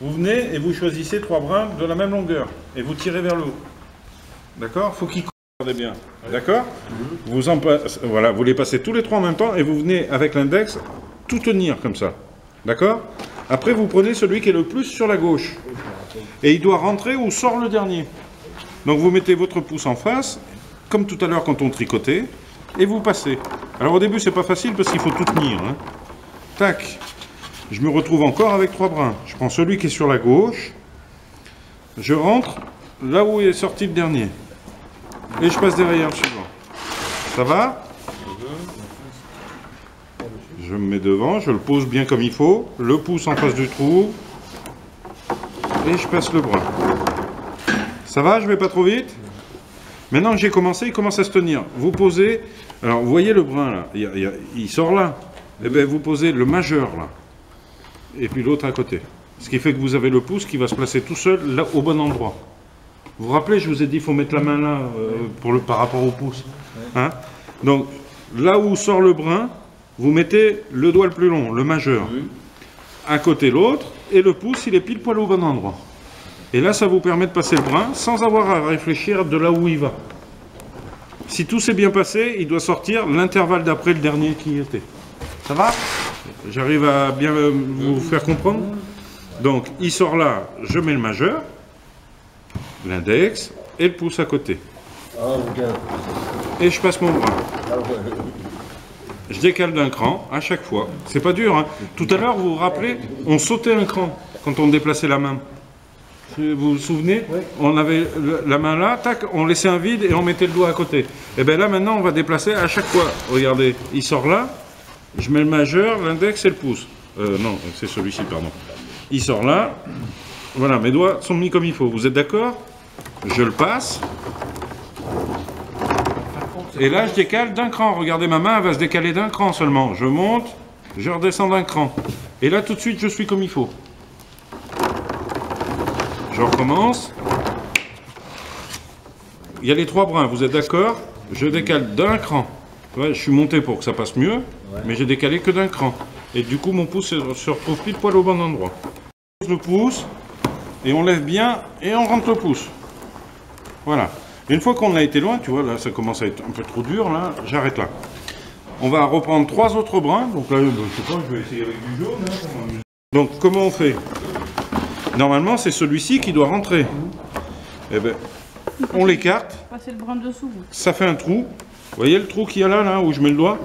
vous venez et vous choisissez 3 brins de la même longueur. Et vous tirez vers le haut. D'accord? Faut qu'ils regardez bien. D'accord? Voilà, vous les passez tous les 3 en même temps et vous venez avec l'index tout tenir comme ça. D'accord? Après, vous prenez celui qui est le plus sur la gauche. Et il doit rentrer où sort le dernier. Donc vous mettez votre pouce en face, comme tout à l'heure quand on tricotait, et vous passez. Alors au début, c'est pas facile parce qu'il faut tout tenir. Hein. Tac. Je me retrouve encore avec 3 brins. Je prends celui qui est sur la gauche. Je rentre là où est sorti le dernier. Et je passe derrière le suivant. Ça va? Je me mets devant, je le pose bien comme il faut, le pouce en face du trou, et je passe le bras. Ça va, je vais pas trop vite? Maintenant que j'ai commencé, il commence à se tenir. Vous posez, alors vous voyez le brin là, il sort là. Eh bien vous posez le majeur là, et puis l'autre à côté. Ce qui fait que vous avez le pouce qui va se placer tout seul là, au bon endroit. Vous vous rappelez, je vous ai dit, il faut mettre la main là par rapport au pouce. Hein? Donc là où sort le brin, vous mettez le doigt le plus long, le majeur, à côté l'autre, et le pouce, il est pile poil au bon endroit. Et là, ça vous permet de passer le brin sans avoir à réfléchir de là où il va. Si tout s'est bien passé, il doit sortir l'intervalle d'après le dernier qui était. Ça va? J'arrive à bien vous faire comprendre? Donc, il sort là, je mets le majeur, l'index, et le pouce à côté. Et je passe mon bras. Je décale d'un cran à chaque fois. C'est pas dur. Hein. Tout à l'heure, vous vous rappelez, on sautait un cran quand on déplaçait la main. Vous vous souvenez? Oui. On avait la main là, tac, on laissait un vide et on mettait le doigt à côté. Et bien là, maintenant, on va déplacer à chaque fois. Regardez, il sort là, je mets le majeur, l'index et le pouce. Non, c'est celui-ci, pardon. Il sort là. Voilà, mes doigts sont mis comme il faut. Vous êtes d'accord? Je le passe. Et là, je décale d'un cran. Regardez, ma main elle va se décaler d'un cran seulement. Je monte, je redescends d'un cran. Et là, tout de suite, je suis comme il faut. Je recommence. Il y a les 3 brins, vous êtes d'accord? Je décale d'un cran. Ouais, je suis monté pour que ça passe mieux, mais j'ai décalé que d'un cran. Et du coup, mon pouce se retrouve pile poil au bon endroit. On pose le pouce, et on lève bien, et on rentre le pouce. Voilà. Une fois qu'on a été loin, tu vois, là, ça commence à être un peu trop dur, là, j'arrête là. On va reprendre 3 autres brins. Donc là, je sais pas, je vais essayer avec du jaune. Hein, donc, comment on fait? Normalement, c'est celui-ci qui doit rentrer. Eh ben, on l'écarte. Passer le brin dessous. Ça fait un trou. Vous voyez le trou qu'il y a là, où je mets le doigt?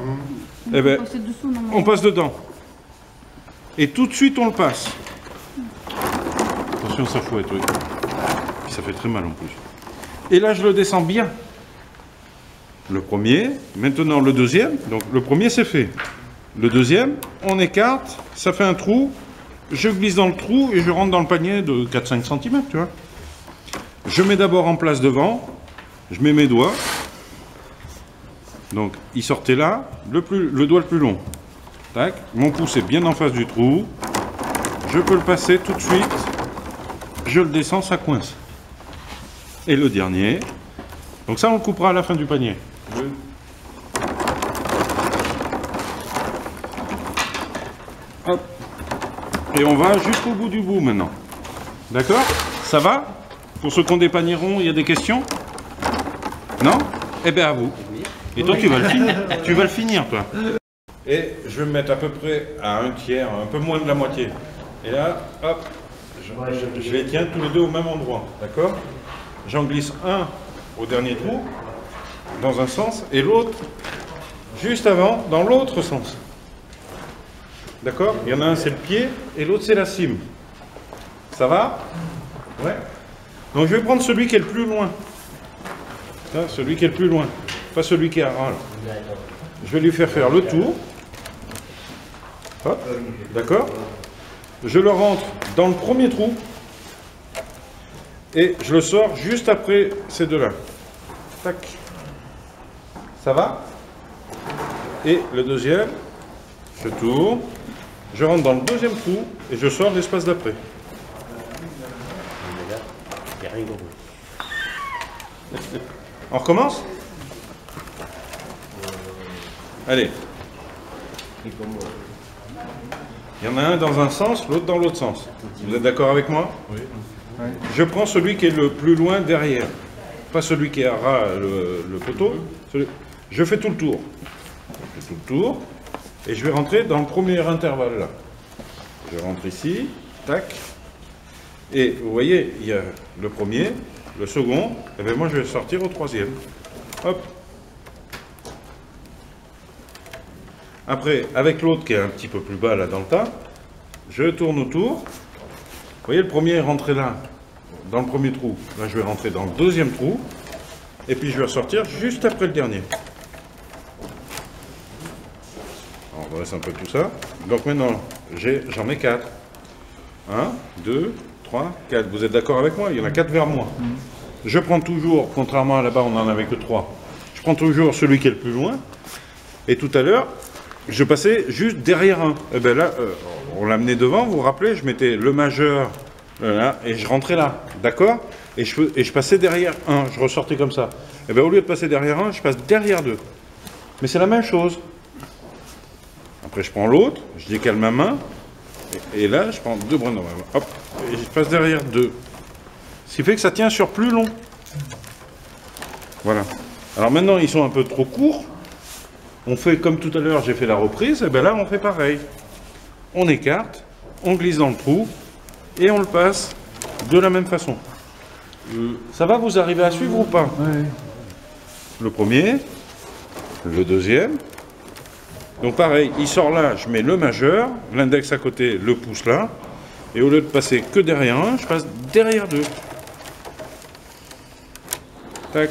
Eh ben, on passe dedans. Et tout de suite, on le passe. Attention, ça fouette, oui. Puis ça fait très mal en plus. Et là, je le descends bien. Le premier, maintenant le deuxième. Donc le premier, c'est fait. Le deuxième, on écarte, ça fait un trou. Je glisse dans le trou et je rentre dans le panier de 4-5 cm, tu vois. Je mets d'abord en place devant. Je mets mes doigts. Donc, il sortait là, le doigt le plus long. Tac. Mon pouce est bien en face du trou. Je peux le passer tout de suite. Je le descends, ça coince. Et le dernier. Donc ça, on le coupera à la fin du panier. Hop. Et on va jusqu'au bout du bout maintenant. D'accord? Ça va? Pour ceux qui ont des paniers ronds, il y a des questions? Non? Eh bien à vous. Et toi, tu vas le finir. Tu vas le finir, toi. Et je vais me mettre à peu près à un tiers, un peu moins de la moitié. Et là, hop, je les tiens tous les deux au même endroit. D'accord? J'en glisse un au dernier trou, dans un sens, et l'autre, juste avant, dans l'autre sens. D'accord? Il y en a un, c'est le pied, et l'autre, c'est la cime. Ça va? Ouais. Donc, je vais prendre celui qui est le plus loin. Ça, celui qui est le plus loin. Pas celui qui est à ras. Je vais lui faire le tour. Hop. D'accord? Je le rentre dans le premier trou. Et je le sors juste après ces deux-là. Tac. Ça va? Et le deuxième, je tourne. Je rentre dans le deuxième trou et je sors l'espace d'après. On recommence? Il y en a un dans un sens, l'autre dans l'autre sens. Vous êtes d'accord avec moi? Oui. Je prends celui qui est le plus loin derrière. Pas celui qui est à ras le poteau. Je fais tout le tour. Je fais tout le tour. Et je vais rentrer dans le premier intervalle là. Je rentre ici. Tac. Et vous voyez, il y a le premier, le second. Et bien moi je vais sortir au troisième. Hop. Après, avec l'autre qui est un petit peu plus bas là dans le tas, je tourne autour. Vous voyez, le premier est rentré là, dans le premier trou. Là, je vais rentrer dans le deuxième trou. Et puis, je vais ressortir juste après le dernier. Alors, on redresse un peu tout ça. Donc maintenant, j'en ai 4. 1, 2, 3, 4. Vous êtes d'accord avec moi? Il y en a 4 vers moi. Je prends toujours, contrairement à là-bas, on n'en avait que 3. Je prends toujours celui qui est le plus loin. Et tout à l'heure, je passais juste derrière un. Et bien là, on l'amenait devant, vous vous rappelez, je mettais le majeur là, et je rentrais là, d'accord, et je passais derrière un, je ressortais comme ça. Et bien au lieu de passer derrière un, je passe derrière deux. Mais c'est la même chose. Après je prends l'autre, je décale ma main, et là je prends 2 brins dans ma main, hop, et je passe derrière deux. Ce qui fait que ça tient sur plus long. Voilà. Alors maintenant ils sont un peu trop courts. On fait comme tout à l'heure, j'ai fait la reprise, et bien là on fait pareil. On écarte, on glisse dans le trou, et on le passe de la même façon. Ça va, vous arrivez à suivre ou pas? Oui. Le premier, le deuxième. Donc pareil, il sort là, je mets le majeur, l'index à côté, le pouce là, et au lieu de passer que derrière un, je passe derrière deux. Tac.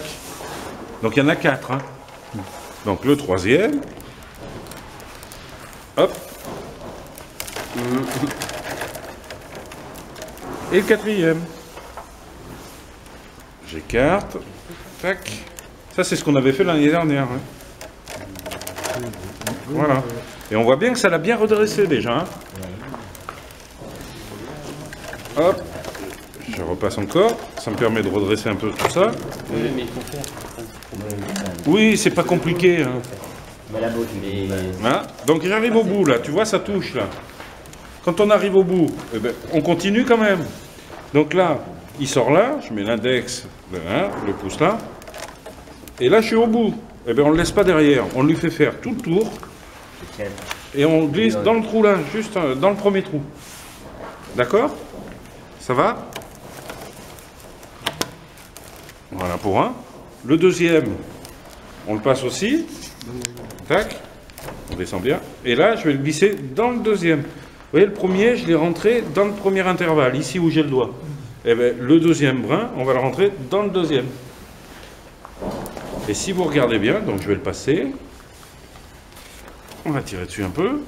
Donc il y en a 4, hein. Donc le troisième, hop, et le quatrième. J'écarte, tac. Ça c'est ce qu'on avait fait l'année dernière. Hein. Voilà. Et on voit bien que ça l'a bien redressé déjà. Hein. Hop, je repasse encore. Ça me permet de redresser un peu tout ça. Oui, mais il faut faire. Oui, c'est pas compliqué. Hein. Hein? Donc j'arrive au bout là, tu vois, ça touche là. Quand on arrive au bout, eh ben, on continue quand même. Donc là, il sort là, je mets l'index, le pouce là, et là je suis au bout. Eh bien on ne le laisse pas derrière, on lui fait faire tout le tour, et on glisse dans le trou là, juste dans le premier trou. D'accord? Ça va? Voilà pour un. Le deuxième, on le passe aussi. Tac. On descend bien. Et là, je vais le glisser dans le deuxième. Vous voyez, le premier, je l'ai rentré dans le premier intervalle, ici où j'ai le doigt. Et bien, le deuxième brin, on va le rentrer dans le deuxième. Et si vous regardez bien, donc je vais le passer. On va tirer dessus un peu.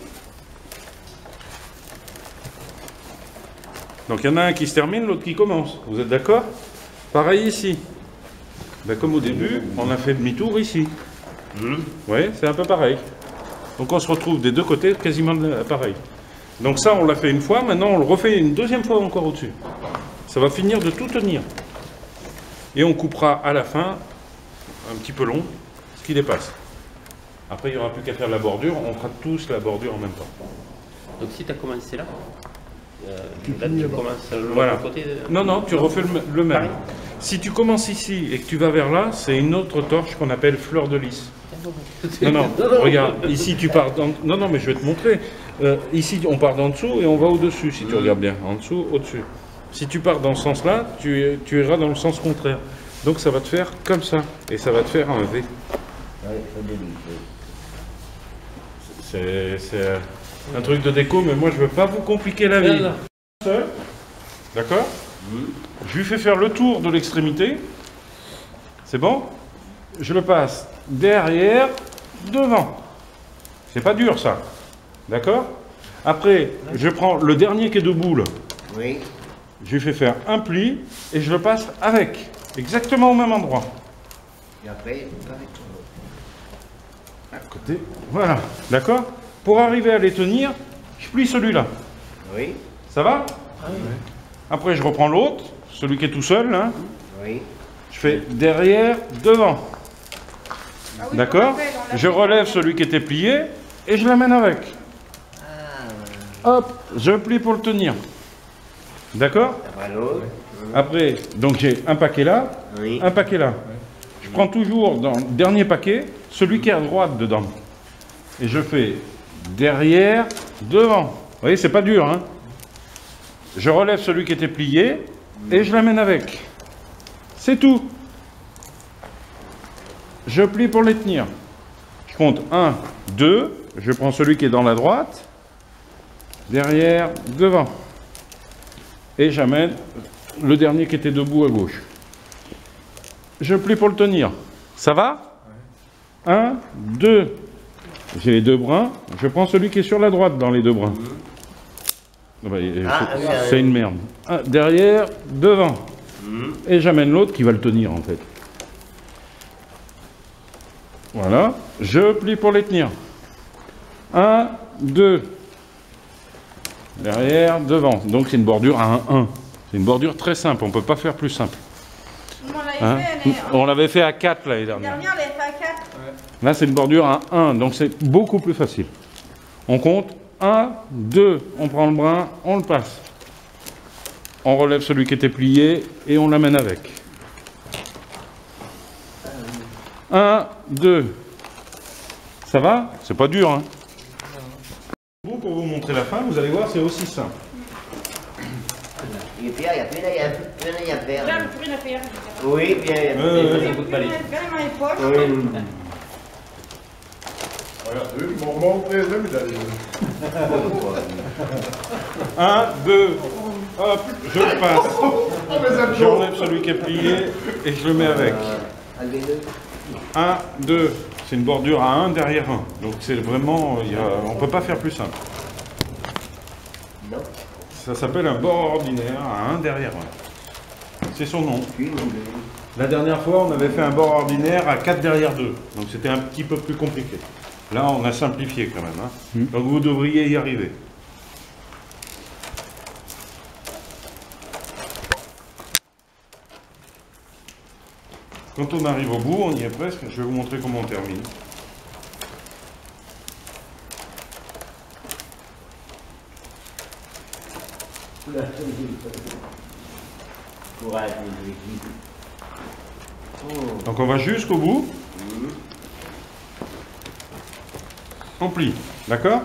Donc il y en a un qui se termine, l'autre qui commence. Vous êtes d'accord? Pareil ici. Ben, comme au début, on a fait demi-tour ici. Oui, c'est un peu pareil. Donc on se retrouve des deux côtés quasiment pareil. Donc ça, on l'a fait une fois, maintenant on le refait une deuxième fois encore au-dessus. Ça va finir de tout tenir. Et on coupera à la fin, un petit peu long, ce qui dépasse. Après, il n'y aura plus qu'à faire la bordure, on fera tous la bordure en même temps. Donc si tu as commencé là, Tu là finis tu là-bas. commences de Voilà. l'autre côté. Non, non, tu refais le même. Pareil. Si tu commences ici et que tu vas vers là, c'est une autre torche qu'on appelle fleur de lys. Non, non, regarde, ici tu pars dans... Non, non, mais je vais te montrer. Ici, on part d'en dessous et on va au-dessus, si tu regardes bien. En dessous, au-dessus. Si tu pars dans ce sens-là, tu iras dans le sens contraire. Donc ça va te faire comme ça. Et ça va te faire un V. C'est un truc de déco, mais moi je veux pas vous compliquer la vie. Seul. D'accord? Je lui fais faire le tour de l'extrémité. C'est bon? Je le passe derrière, devant. C'est pas dur ça. D'accord? Après, je prends le dernier qui est debout là. Oui. Je lui fais faire un pli et je le passe avec. Exactement au même endroit. Et après, pareil. À côté. Voilà. D'accord? Pour arriver à les tenir, je plie celui-là. Oui. Ça va? Après, je reprends l'autre, celui qui est tout seul, là. Oui. Je fais derrière, devant. Ah oui, D'accord? on l'a fait, Je relève celui qui était plié et je l'amène avec. Ah, Hop, je plie pour le tenir. D'accord? Après l'autre. Après, donc j'ai un paquet là, Oui. un paquet là. Je prends toujours dans le dernier paquet, celui qui est à droite dedans. Et je fais derrière, devant. Vous voyez, c'est pas dur, hein? Je relève celui qui était plié et je l'amène avec. C'est tout. Je plie pour les tenir. Je compte 1, 2. Je prends celui qui est dans la droite. Derrière, devant. Et j'amène le dernier qui était debout à gauche. Je plie pour le tenir. Ça va? 1, 2. J'ai les deux brins. Je prends celui qui est sur la droite dans les deux brins. C'est une merde. Derrière, devant. Et j'amène l'autre qui va le tenir en fait. Voilà. Je plie pour les tenir. 1, 2. Derrière, devant. Donc c'est une bordure à 1, 1. C'est une bordure très simple. On ne peut pas faire plus simple. Hein? On l'avait fait à 4 l'année dernière. On l'avait fait à 4. Là, c'est une bordure à 1. Donc c'est beaucoup plus facile. On compte 1, 2. On prend le brin, on le passe. On relève celui qui était plié et on l'amène avec. 1, 2. Ça va? C'est pas dur, hein? Pour vous montrer la fin, vous allez voir, c'est aussi simple. Il y a plus rien à faire. Là, plus rien à faire. Oui, bien. Un coup de balai. Vraiment les poches. Oui. Regarde, ils m'ont montré la médaille. 1, 2, hop, je le passe. J'enlève celui qui est plié et je le mets avec. 1, 2, c'est une bordure à 1 derrière 1. Donc c'est vraiment, on ne peut pas faire plus simple. Non. Ça s'appelle un bord ordinaire à 1 derrière 1. C'est son nom. La dernière fois, on avait fait un bord ordinaire à 4 derrière 2. Donc c'était un petit peu plus compliqué. Là, on a simplifié quand même. Hein. Donc vous devriez y arriver. Quand on arrive au bout, on y est presque. Je vais vous montrer comment on termine. Donc on va jusqu'au bout. On plie, d'accord?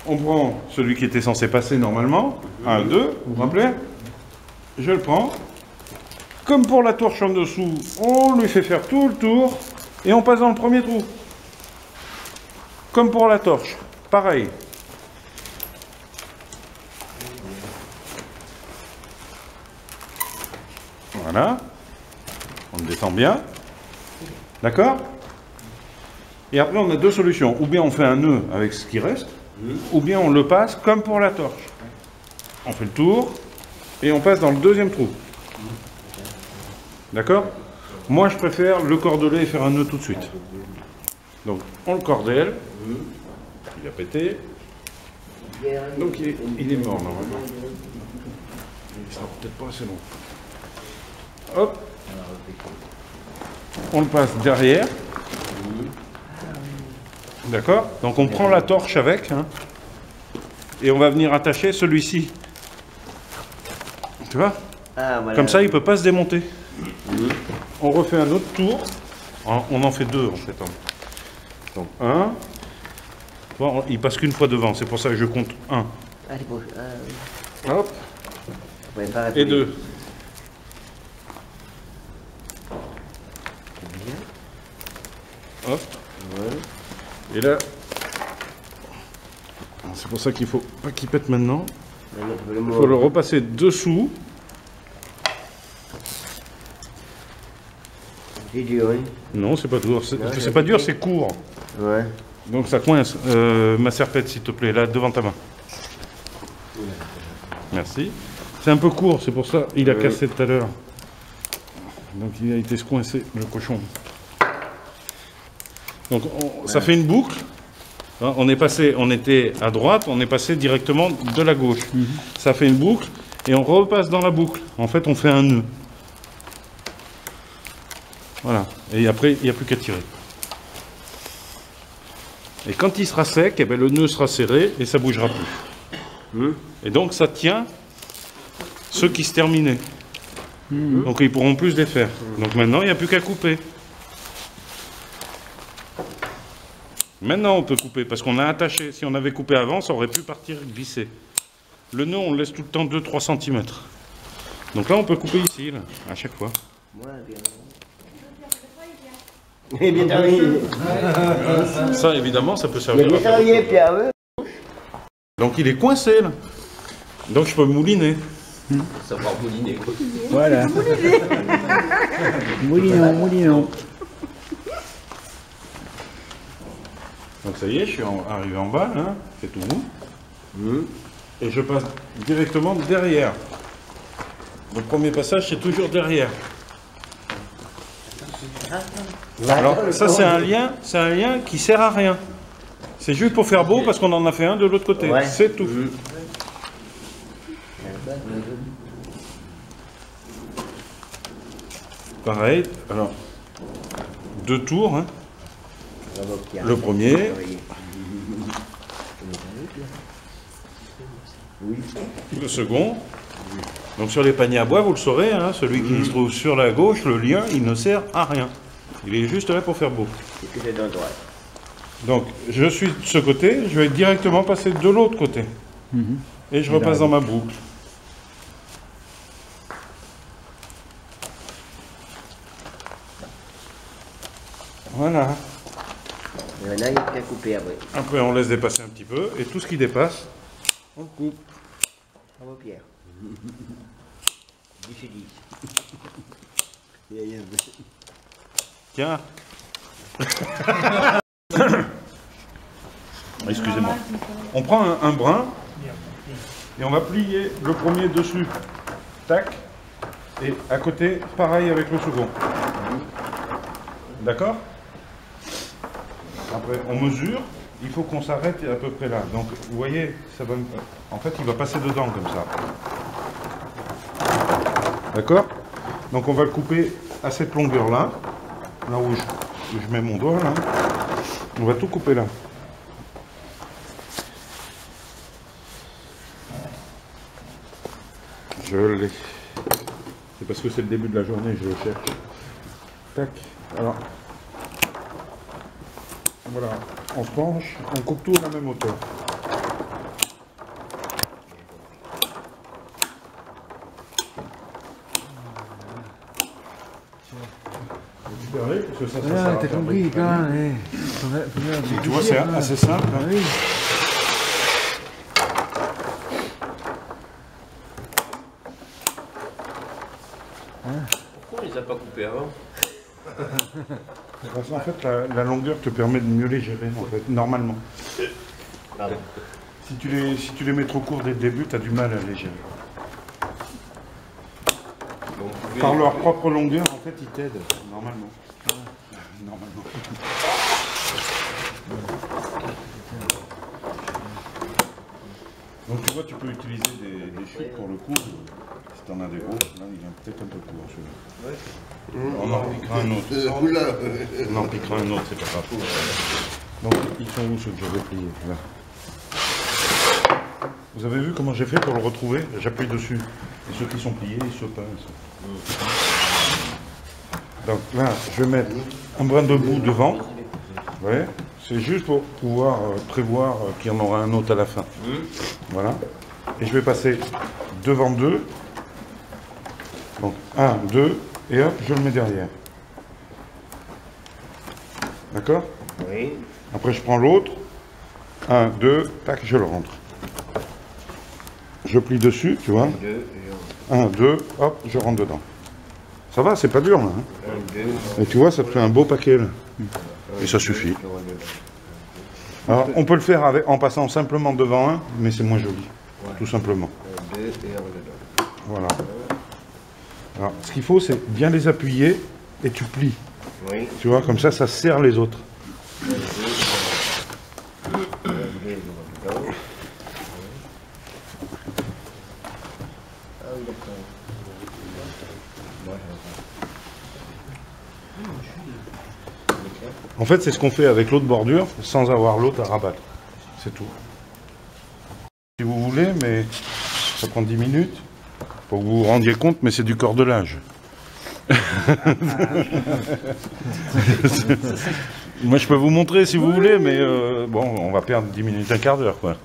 On prend celui qui était censé passer normalement. 1, 2, vous vous rappelez? Je le prends. Comme pour la torche en dessous, on lui fait faire tout le tour et on passe dans le premier trou. Comme pour la torche, pareil. Voilà. On le descend bien. D'accord? Et après, on a deux solutions. Ou bien on fait un nœud avec ce qui reste, ou bien on le passe comme pour la torche. On fait le tour et on passe dans le deuxième trou. D'accord? Moi, je préfère le cordeler et faire un nœud tout de suite. Donc, on le cordelle. Il a pété. Donc, il est mort, normalement. Il sera peut-être pas assez long. Hop. On le passe derrière. D'accord? Donc, on prend la torche avec. Hein, et on va venir attacher celui-ci. Tu vois? Ah, voilà. Comme ça, il ne peut pas se démonter. On refait un autre tour. On en fait deux, en fait. Donc, 1. Bon, il passe qu'une fois devant. C'est pour ça que je compte 1. Allez, bon. Hop. Et 2. Hop. Et là, c'est pour ça qu'il faut pas qu'il pète maintenant. Il faut le repasser dessous. C'est dur, oui. Non, c'est pas dur. C'est pas dur, c'est court. Ouais. Donc ça coince. Ma serpette, s'il te plaît, là, devant ta main. Merci. C'est un peu court, c'est pour ça. Il a cassé tout à l'heure. Donc il a été coincé, le cochon. Donc ça fait une boucle. On était à droite, on est passé directement de la gauche. Ça fait une boucle et on repasse dans la boucle. En fait, on fait un nœud. Voilà. Et après, il n'y a plus qu'à tirer. Et quand il sera sec, eh ben, le nœud sera serré et ça bougera plus. Et donc ça tient ceux qui se terminaient. Donc ils pourront plus les faire. Donc maintenant, il n'y a plus qu'à couper. Maintenant, on peut couper parce qu'on a attaché. Si on avait coupé avant, ça aurait pu partir glisser. Le nœud, on le laisse tout le temps 2-3 cm. Donc là, on peut couper ici, là, à chaque fois. Moi, bien. Et bien travaillé. Ça, évidemment, ça peut Il a servir bien à faire. travaillé, Pierre. Oui. Donc il est coincé, là. Donc je peux mouliner. Savoir mouliner, quoi. Voilà. Moulinon, moulinon. Donc ça y est, je suis arrivé en bas, là. C'est tout mou. Et je passe directement derrière. Le premier passage, c'est toujours derrière. Alors ça, c'est un lien qui sert à rien. C'est juste pour faire beau parce qu'on en a fait un de l'autre côté. Ouais. C'est tout. Pareil. Alors, 2 tours. Hein. Bravo, Pierre. Le premier. Travaillé. Oui. Le second. Donc sur les paniers à bois, vous le saurez, hein, celui qui se trouve sur la gauche, le lien, il ne sert à rien. Il est juste là pour faire beau. Et puis c'est dans le droit. Donc je suis de ce côté, je vais directement passer de l'autre côté. Et je repasse dans ma boucle. Voilà. Et maintenant, il n'y a qu'à couper après. Après on laisse dépasser un petit peu, et tout ce qui dépasse, on le coupe. Bravo, Pierre. 10 sur 10. Tiens. Excusez-moi. On prend un brin et on va plier le premier dessus. Tac. Et à côté, pareil avec le second. D'accord? Après, on mesure. Il faut qu'on s'arrête à peu près là. Donc, vous voyez, ça va. En fait, il va passer dedans comme ça. D'accord? Donc, on va le couper à cette longueur-là. Là où je mets mon doigt, là. On va tout couper là. Je l'ai. C'est parce que c'est le début de la journée, je le cherche. Tac. Alors. Voilà. On se penche, on coupe tout à la même hauteur. Parce que ça sert à T'as faire compris, brique. quand Tu vois, c'est assez simple. Hein. Oui. Pourquoi on les a pas coupés avant? Parce qu'en fait, la longueur te permet de mieux les gérer, en fait, normalement. Pardon. Si tu les mets trop courts dès le début, tu as du mal à les gérer. Donc, vous pouvez- Par leur propre longueur, en fait, ils t'aident, normalement. Normalement. Donc tu vois, tu peux utiliser des chutes pour le coup. Si tu en as des gros, là, il est peut-être un peu court celui-là. On en piquera un autre. On en piquera un autre, c'est pas grave. Donc, ils sont où ceux que j'avais pliés là. Vous avez vu comment j'ai fait pour le retrouver? J'appuie dessus. Et ceux qui sont pliés, ils se pincent. Donc là, je vais mettre un brin de boue devant. Vous voyez? C'est juste pour pouvoir prévoir qu'il y en aura un autre à la fin. Voilà. Et je vais passer devant 2. Donc 1, 2, et hop, je le mets derrière. D'accord? Oui. Après, je prends l'autre. 1, 2, tac, je le rentre. Je plie dessus, tu vois. 1, 2, hop, je rentre dedans. Ça va, c'est pas dur là. Hein. Et tu vois, ça te fait un beau paquet là. Et ça suffit. Alors, on peut le faire en passant simplement devant un, mais c'est moins joli. Tout simplement. Voilà. Alors, ce qu'il faut, c'est bien les appuyer et tu plies. Oui. Tu vois, comme ça serre les autres. En fait, c'est ce qu'on fait avec l'autre bordure, sans avoir l'autre à rabattre. C'est tout. Si vous voulez, mais ça prend 10 minutes. Pour que vous vous rendiez compte, mais c'est du cordelage. Moi, je peux vous montrer si vous voulez, mais bon, on va perdre 10 minutes, un quart d'heure, quoi.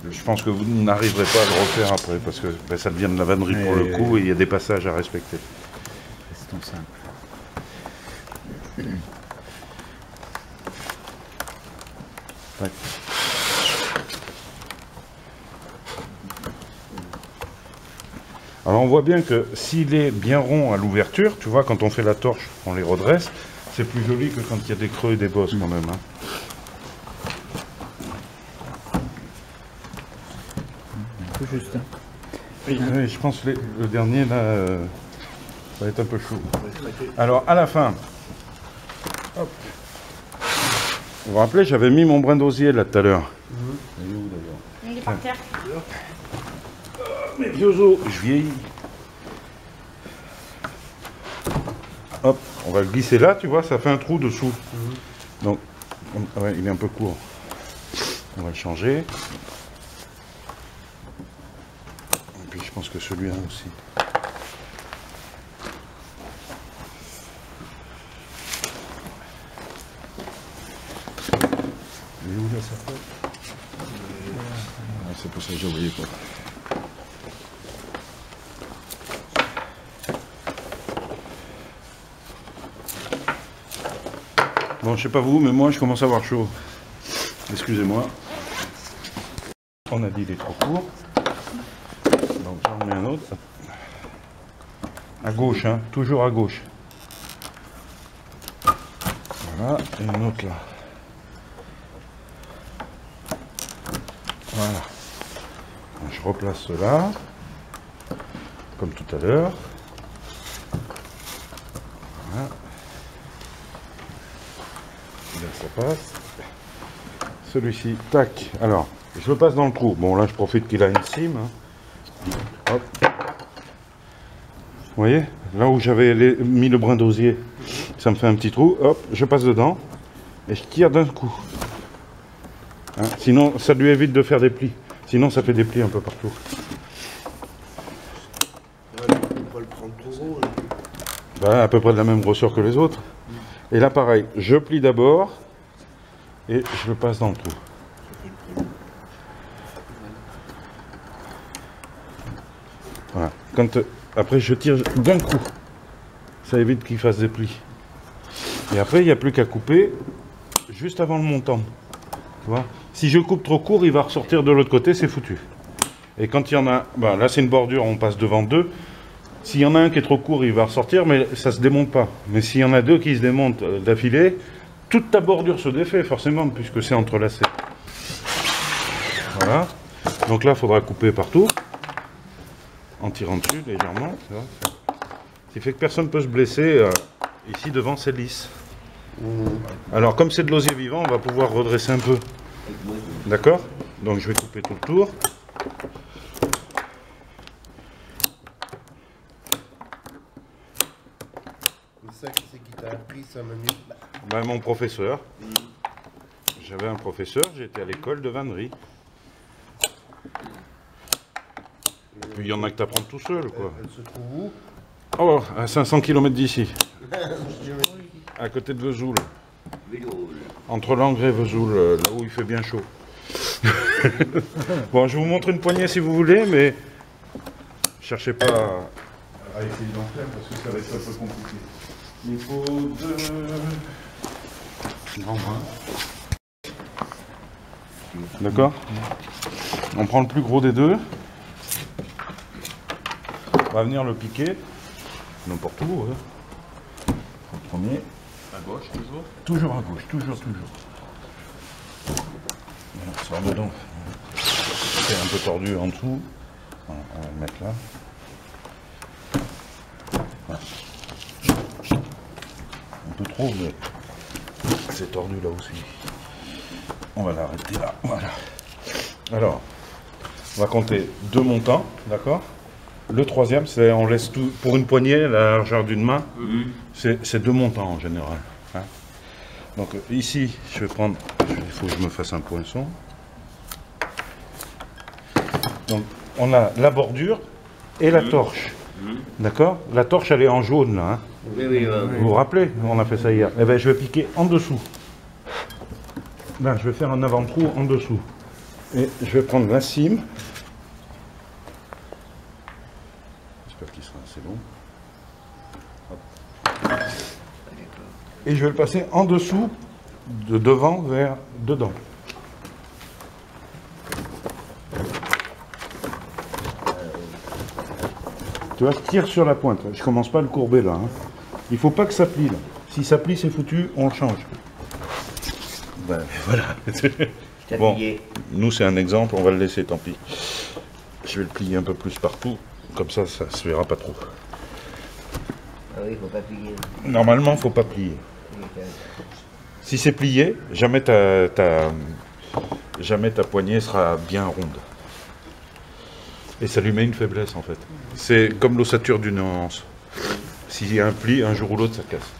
Je pense que vous n'arriverez pas à le refaire après, parce que ben, ça devient de la vannerie pour le coup, et il y a des passages à respecter. C'est simple. Ouais. Alors on voit bien que s'il est bien rond à l'ouverture, tu vois, quand on fait la torche, on les redresse, c'est plus joli que quand il y a des creux et des bosses quand même. Hein. Un peu juste. Hein. Oui, je pense que le dernier là, ça va être un peu chaud. Alors à la fin, hop. Vous vous rappelez, j'avais mis mon brin d'osier là tout à l'heure. Il est où d'ailleurs? Il est par terre. Mais vieux os, je vieillis. Hop, on va le glisser là, tu vois, ça fait un trou dessous. Donc, ouais, il est un peu court. On va le changer. Et puis je pense que celui-là aussi. Il est où là, ça fait? C'est pour ça que j'ai oublié quoi. Bon, je sais pas vous, mais moi je commence à avoir chaud. Excusez-moi. On a dit il est trop court. Donc j'en remets un autre. À gauche, hein, toujours à gauche. Voilà, et une autre là. Voilà. Je replace cela, comme tout à l'heure. Voilà. Là, ça passe. Celui-ci, tac. Alors, je le passe dans le trou. Bon, là, je profite qu'il a une cime. Hein. Hop. Vous voyez, là où j'avais mis le brin d'osier, ça me fait un petit trou. Hop, je passe dedans et je tire d'un coup. Hein, sinon, ça lui évite de faire des plis. Sinon, ça fait des plis un peu partout. Ouais, on peut pas le prendre trop gros. Là. Bah, à peu près de la même grosseur que les autres. Et là, pareil, je plie d'abord et je le passe dans le trou. Voilà. Après, je tire d'un coup. Ça évite qu'il fasse des plis. Et après, il n'y a plus qu'à couper juste avant le montant. Tu vois ? Si je coupe trop court, il va ressortir de l'autre côté, c'est foutu. Et quand il y en a... Bah, là, c'est une bordure, on passe devant deux. S'il y en a un qui est trop court, il va ressortir, mais ça ne se démonte pas. Mais s'il y en a deux qui se démontent d'affilée, toute ta bordure se défait, forcément, puisque c'est entrelacé. Voilà. Donc là, il faudra couper partout, en tirant dessus, légèrement. Tu vois. Ce qui fait que personne ne peut se blesser. Ici, devant, c'est lisse. Alors, comme c'est de l'osier vivant, on va pouvoir redresser un peu. D'accord? Donc, je vais couper tout le tour. C'est ça qui t'a appris ça minutes. Ben, mon professeur. J'avais un professeur, j'étais à l'école de vannerie. Et puis, il y en a que tu apprends tout seul, quoi. Elle se trouve où? Oh, à 500 km d'ici. À côté de Vesoul. Entre Langres et Vesoul, là où il fait bien chaud. Bon, je vous montre une poignée si vous voulez, mais cherchez pas à essayer d'en faire parce que ça va être un peu compliqué. Il faut deux grands brins. D'accord? On prend le plus gros des deux. On va venir le piquer. N'importe où. Hein. Le premier. À gauche, toujours. Toujours à gauche, toujours. On sort dedans. C'est un peu tordu en dessous. Voilà, on va le mettre là. Voilà. Un peu trop, mais c'est tordu là aussi. On va l'arrêter là. Voilà. Alors, on va compter 2 montants, d'accord? Le troisième, c'est on laisse tout pour une poignée, la largeur d'une main. C'est 2 montants en général. Hein. Donc ici, je vais prendre, il faut que je me fasse un poinçon. Donc on a la bordure et la torche. D'accord? La torche, elle est en jaune là. Hein. Oui, oui, Vous vous rappelez? On a fait ça hier. Eh bien, je vais piquer en dessous. Là, je vais faire un avant-trou en dessous. Et je vais prendre la cime. J'espère qu'il sera assez long. Hop. Et je vais le passer en dessous, de devant vers dedans. Tu vois, je tire sur la pointe. Je commence pas à le courber là. Hein. Il faut pas que ça plie là. Si ça plie, c'est foutu, on le change. Ben, voilà. Bon, nous c'est un exemple, on va le laisser, tant pis. Je vais le plier un peu plus partout, comme ça, ça se verra pas trop. Ah oui, il faut pas plier. Normalement, faut pas plier. Si c'est plié, jamais ta poignée sera bien ronde. Et ça lui met une faiblesse en fait. C'est comme l'ossature d'une hanse. S'il y a un pli, un jour ou l'autre, ça casse.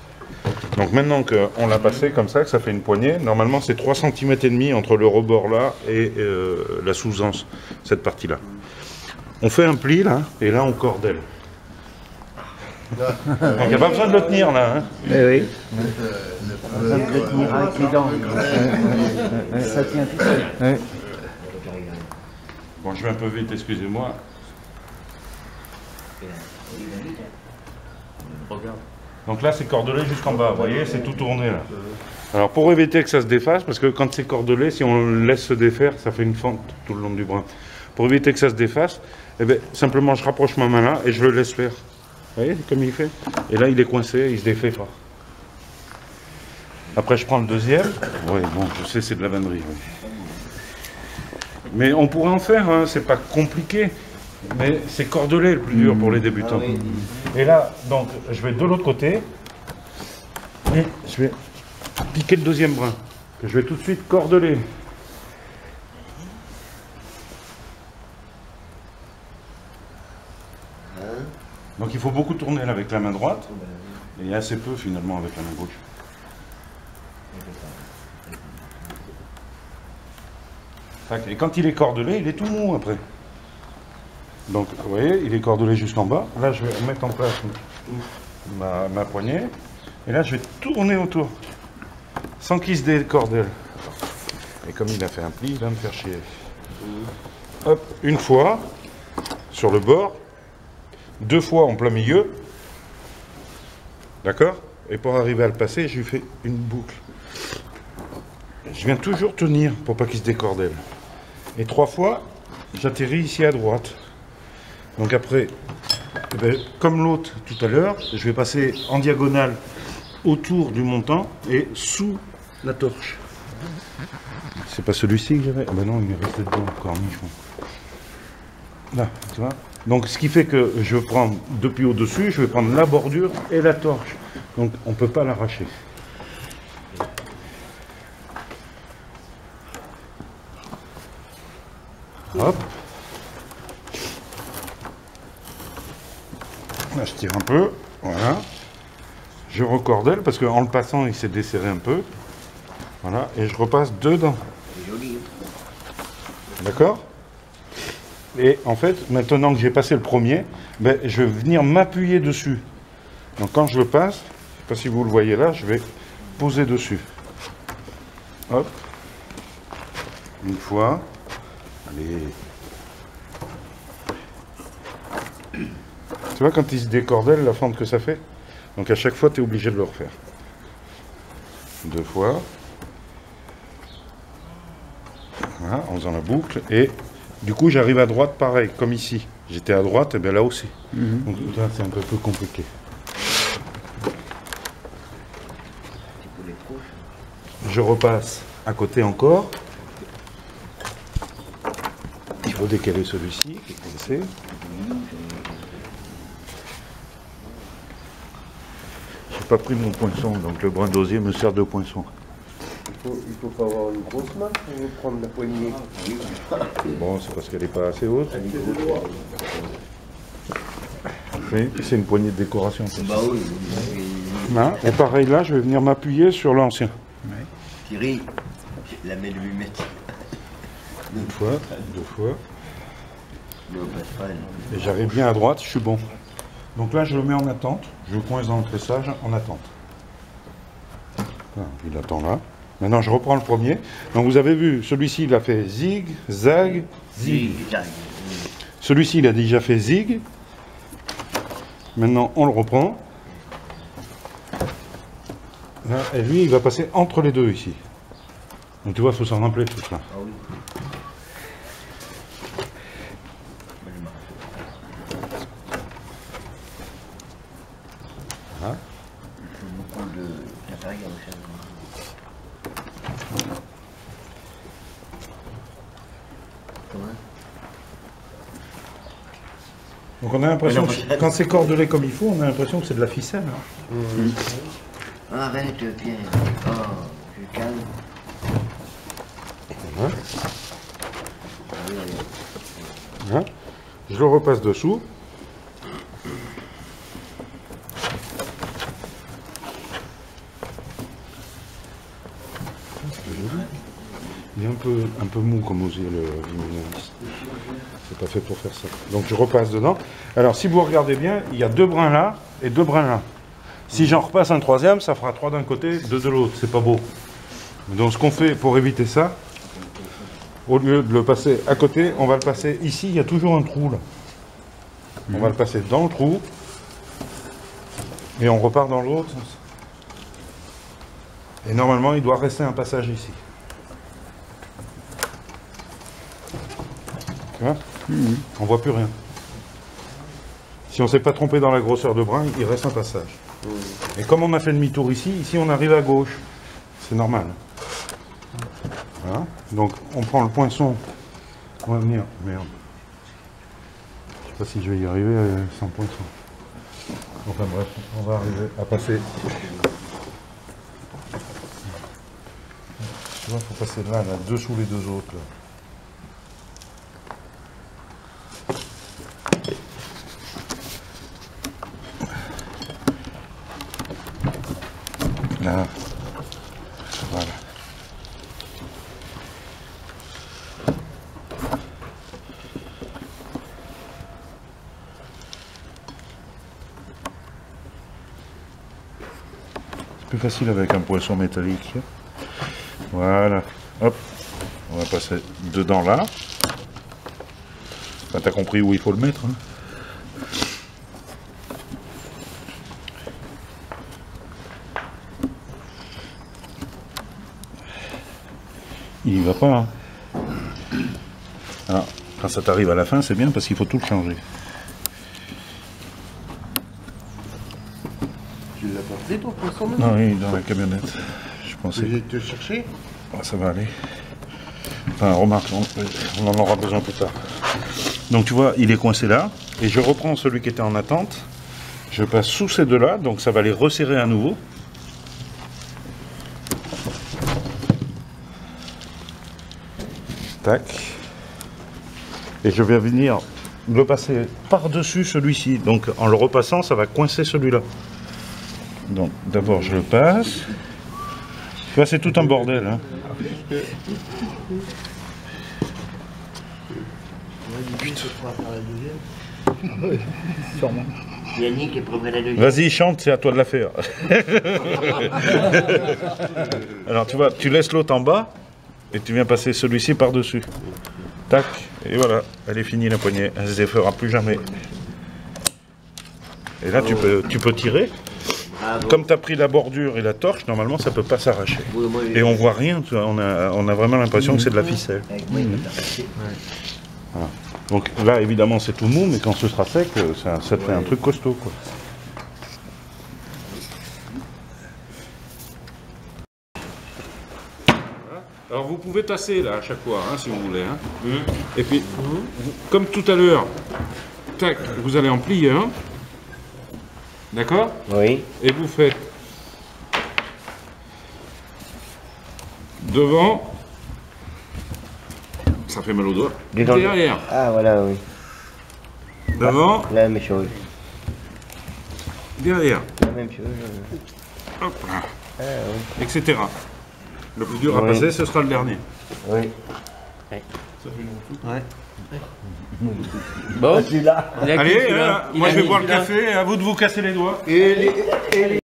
Donc maintenant qu'on l'a passé comme ça, que ça fait une poignée, normalement c'est 3,5 cm entre le rebord là et la sous-anse, cette partie-là. On fait un pli là, et là on cordelle. Donc il n'y a pas besoin de le tenir là. Hein. Eh oui. Pas besoin de le tenir avec les dents. Ça tient tout seul. Ouais. Bon, je vais un peu vite, excusez-moi. Regarde. Donc là, c'est cordelé jusqu'en bas, vous voyez, c'est tout tourné là. Alors pour éviter que ça se défasse, parce que quand c'est cordelé, si on le laisse se défaire, ça fait une fente tout le long du brin. Pour éviter que ça se défasse, eh bien, simplement je rapproche ma main là et je le laisse faire. Vous voyez comme il fait? Et là, il est coincé, il se défait pas. Après, je prends le deuxième. Oui, bon, je sais, c'est de la vannerie. Oui. Mais on pourrait en faire, hein, c'est pas compliqué. Mais c'est cordelé le plus dur pour les débutants. Ah oui. Et là, donc, je vais de l'autre côté. Et je vais piquer le deuxième brin. Que je vais tout de suite cordeler. Donc il faut beaucoup tourner là avec la main droite. Et assez peu finalement avec la main gauche. Tac. Et quand il est cordelé, il est tout mou après. Donc, vous voyez, il est cordelé jusqu'en bas. Là, je vais mettre en place ma poignée. Et là, je vais tourner autour. Sans qu'il se décordelle. Et comme il a fait un pli, il va me faire chier. Hop, une fois, sur le bord. 2 fois en plein milieu. D'accord? Et pour arriver à le passer, je lui fais une boucle. Je viens toujours tenir pour pas qu'il se décordelle. Et 3 fois, j'atterris ici à droite. Donc après, eh bien, comme l'autre tout à l'heure, je vais passer en diagonale autour du montant et sous la torche. C'est pas celui-ci que j'avais? Ah ben non, il est resté dedans, cornichon. Là, tu vois? Donc ce qui fait que je prends depuis au-dessus, je vais prendre la bordure et la torche. Donc on ne peut pas l'arracher. Hop. Là, je tire un peu, voilà. Je recordelle parce qu'en le passant, il s'est desserré un peu. Voilà, et je repasse dedans. C'est joli. D'accord? Et en fait, maintenant que j'ai passé le premier, ben, je vais venir m'appuyer dessus. Donc quand je le passe, je ne sais pas si vous le voyez là, je vais poser dessus. Hop. Une fois. Allez. Tu vois quand il se décordelle, la fente que ça fait? Donc à chaque fois, tu es obligé de le refaire. 2 fois. Voilà, en faisant la boucle. Et du coup, j'arrive à droite pareil, comme ici. J'étais à droite, et bien là aussi. Donc là, c'est un peu plus compliqué. Je repasse à côté encore. Il faut décaler celui-ci, qui est coincé. J'ai pas pris mon poinçon, donc le brin d'osier me sert de poinçon. Il faut pas avoir une grosse main pour prendre la poignée. Bon, c'est parce qu'elle n'est pas assez haute. C'est une poignée de décoration. Bah oui. Hein, et pareil là, je vais venir m'appuyer sur l'ancien. Thierry, la main de 8 mètres. Une fois, deux fois. Non, passe pas. Et j'arrive bien à droite, je suis bon. Donc là, je le mets en attente. Je le coince dans le tressage en attente. Voilà, il attend là. Maintenant, je reprends le premier. Donc vous avez vu, celui-ci, il a fait zig, zag, zig. Celui-ci, il a déjà fait zig. Maintenant, on le reprend. Là, et lui, il va passer entre les deux ici. Donc tu vois, il faut s'en rappeler tout ça. Ah oui. Voilà. Il faut beaucoup d'appareils à recherche. Comment? Donc on a l'impression, que quand c'est cordelé comme il faut, on a l'impression que c'est de la ficelle. Hein. Arrête, Pierre. Oh, je calme. Hein. Hein. Je le repasse dessous. Il est un peu mou comme osier le Viminalis. C'est pas fait pour faire ça. Donc je repasse dedans. Alors si vous regardez bien, il y a 2 brins là et 2 brins là. Si j'en repasse un troisième, ça fera 3 d'un côté, 2 de l'autre. C'est pas beau. Donc ce qu'on fait pour éviter ça, au lieu de le passer à côté, on va le passer ici. Il y a toujours un trou là. On va le passer dans le trou et on repart dans l'autre sens. Et normalement, il doit rester un passage ici. Tu vois ? On voit plus rien. Si on ne s'est pas trompé dans la grosseur de brin, il reste un passage. Et comme on a fait demi-tour ici, ici on arrive à gauche. C'est normal. Voilà. Donc on prend le poinçon. On va venir. Merde. Je sais pas si je vais y arriver sans poinçon. Enfin bref, on va arriver à passer. Tu vois, il faut passer là, dessous les 2 autres. Là. Là. Voilà. C'est plus facile avec un poisson métallique. Voilà. Hop. On va passer dedans là. Enfin, t'as compris où il faut le mettre. Hein. Il y va pas. Hein. Alors, quand ça t'arrive à la fin, c'est bien parce qu'il faut tout le changer. Tu l'as porté ton poisson là? Non, oui, dans la camionnette. Je pensais. Tu te chercher? Oh, ça va aller. Enfin, remarque, on en aura besoin plus tard. Donc tu vois, il est coincé là. Et je reprends celui qui était en attente. Je passe sous ces deux-là, donc ça va les resserrer à nouveau. Tac. Et je vais venir le passer par-dessus celui-ci. Donc en le repassant, ça va coincer celui-là. Donc d'abord je le passe. Tu vois, c'est tout un bordel. Hein. Sûrement. Yannick est premier la deuxième. Vas-y, chante, c'est à toi de la faire. Alors tu vois, tu laisses l'autre en bas et tu viens passer celui-ci par-dessus. Tac, et voilà, elle est finie la poignée, elle se défera plus jamais. Et là tu peux tirer. Ah, bon. Comme tu as pris la bordure et la torche, normalement ça peut pas s'arracher. Oui, moi, Et on voit rien, tu vois, on a vraiment l'impression que c'est de la ficelle. avec moi, il va s'arracher. Voilà. Donc là évidemment c'est tout mou, mais quand ce sera sec, ça te fait un truc costaud quoi. Alors vous pouvez tasser là à chaque fois, hein, si vous voulez. Hein. Et puis, comme tout à l'heure, tac, vous allez en plier un. D'accord? Oui. Et vous faites devant, ça fait mal au doigt. Dedans. Derrière, Ah, voilà, oui. devant, La même chose. derrière, La même chose. hop là, Ah, oui. etc. Le plus dur à Oui. passer, ce sera le dernier. Oui. Bon, Celui-là. il a Allez, qui, celui-là moi Il je a vais qui, boire le celui-là café, à vous de vous casser les doigts. Et les